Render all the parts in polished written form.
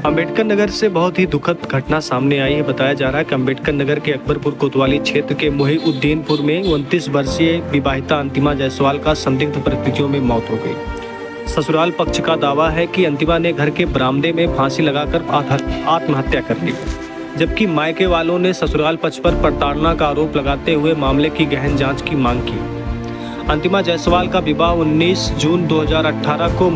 अंबेडकर नगर से बहुत ही दुखद घटना सामने आई है। बताया जा रहा है कि अंबेडकर नगर के अकबरपुर कोतवाली क्षेत्र के मोहिउद्दीनपुर में 29 वर्षीय विवाहिता अंतिमा जायसवाल का संदिग्ध परिस्थितियों में मौत हो गई। ससुराल पक्ष का दावा है कि अंतिमा ने घर के बरामदे में फांसी लगाकर आत्महत्या कर ली, जबकि मायके वालों ने ससुराल पक्ष पर प्रताड़ना का आरोप लगाते हुए मामले की गहन जांच की मांग की। अंतिमा जायसवाल का विवाह 19 जून 2018 को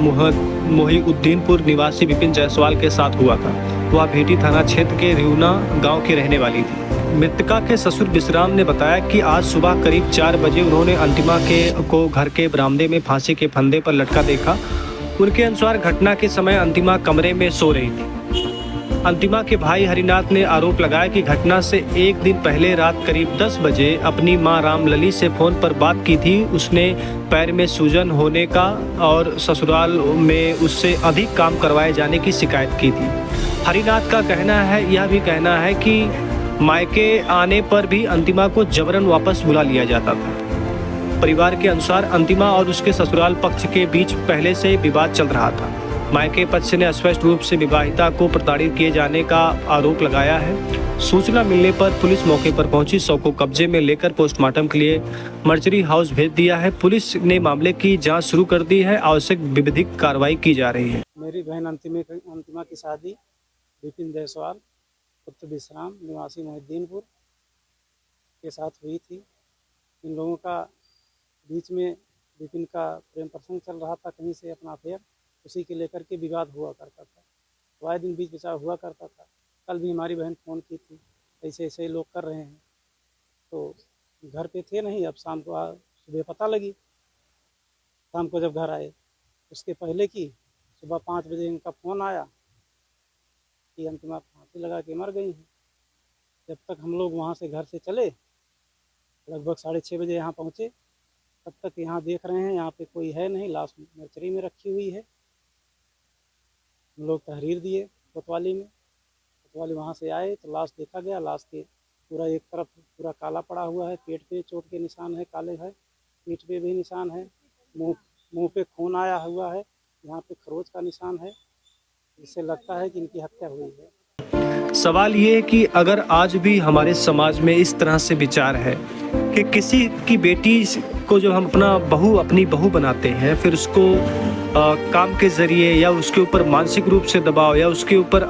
मोहिउद्दीनपुर निवासी विपिन जायसवाल के साथ हुआ था। वह भेटी थाना क्षेत्र के रिउना गांव की रहने वाली थी। मृतका के ससुर विश्राम ने बताया कि आज सुबह करीब 4 बजे उन्होंने अंतिमा को घर के बरामदे में फांसी के फंदे पर लटका देखा। उनके अनुसार घटना के समय अंतिमा कमरे में सो रही थी। अंतिमा के भाई हरिनाथ ने आरोप लगाया कि घटना से एक दिन पहले रात करीब 10 बजे अपनी मां रामलली से फोन पर बात की थी। उसने पैर में सूजन होने का और ससुराल में उससे अधिक काम करवाए जाने की शिकायत की थी। हरिनाथ का यह भी कहना है कि मायके आने पर भी अंतिमा को जबरन वापस बुला लिया जाता था। परिवार के अनुसार अंतिमा और उसके ससुराल पक्ष के बीच पहले से विवाद चल रहा था। मायके पक्ष ने स्पष्ट रूप से विवाहिता को प्रताड़ित किए जाने का आरोप लगाया है। सूचना मिलने पर पुलिस मौके पर पहुंची, शव को कब्जे में लेकर पोस्टमार्टम के लिए मर्चरी हाउस भेज दिया है। पुलिस ने मामले की जांच शुरू कर दी है। आवश्यक विधिक कार्रवाई की जा रही है। मेरी बहन अंतिमा की शादी विपिन जायसवाल पुत्र विश्राम निवासी मोहिउद्दीनपुर के साथ हुई थी। इन लोगों का बीच में विपिन का प्रेम प्रसंग चल रहा था, कहीं से अपना अफेयर, उसी के लेकर के विवाद हुआ करता था। तो आए दिन बीच बचाव हुआ करता था। कल भी हमारी बहन फ़ोन की थी, ऐसे ऐसे लोग कर रहे हैं। तो घर पे थे नहीं, अब शाम को सुबह पता लगी। शाम को जब घर आए, उसके पहले की सुबह 5 बजे इनका फ़ोन आया कि अंतिमा फांसी लगा के मर गई हैं। जब तक हम लोग वहाँ से घर से चले, लगभग 6:30 बजे यहाँ पहुँचे, तब तक यहाँ देख रहे हैं यहाँ पे कोई है नहीं, लाश मर्चरी में रखी हुई है। हम लोग तहरीर दिए कोतवाली में। कोतवाली वहाँ से आए तो लाश देखा गया। लाश के पूरा एक तरफ पूरा काला पड़ा हुआ है, पेट पे चोट के निशान है, काले है, पीठ पे भी निशान है, मुंह पे खून आया हुआ है, यहाँ पे खरोच का निशान है, जिससे लगता है कि इनकी हत्या हुई है। सवाल ये है कि अगर आज भी हमारे समाज में इस तरह से विचार है कि किसी की बेटी को जब हम अपनी बहू बनाते हैं, फिर उसको काम के ज़रिए या उसके ऊपर मानसिक रूप से दबाव या उसके ऊपर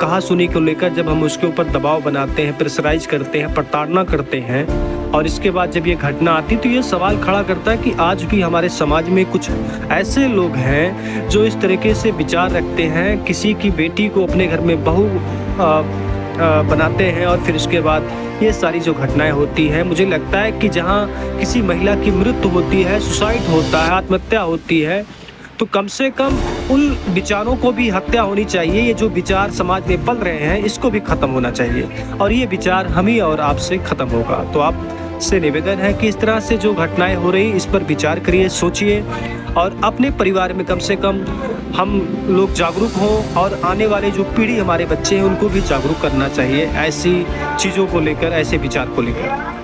कहा सुनी को लेकर जब हम उसके ऊपर दबाव बनाते हैं, प्रेशराइज करते हैं, प्रताड़ना करते हैं, और इसके बाद जब ये घटना आती तो ये सवाल खड़ा करता है कि आज भी हमारे समाज में कुछ ऐसे लोग हैं जो इस तरीके से विचार रखते हैं, किसी की बेटी को अपने घर में बहू बनाते हैं और फिर उसके बाद ये सारी जो घटनाएं होती हैं। मुझे लगता है कि जहाँ किसी महिला की मृत्यु होती है, सुसाइड होता है, आत्महत्या होती है, तो कम से कम उन विचारों को भी हत्या होनी चाहिए। ये जो विचार समाज में पल रहे हैं, इसको भी ख़त्म होना चाहिए और ये विचार हम ही और आपसे ख़त्म होगा। तो आपसे निवेदन है कि इस तरह से जो घटनाएं हो रही, इस पर विचार करिए, सोचिए और अपने परिवार में कम से कम हम लोग जागरूक हों और आने वाले जो पीढ़ी हमारे बच्चे हैं उनको भी जागरूक करना चाहिए ऐसी चीज़ों को लेकर, ऐसे विचार को लेकर।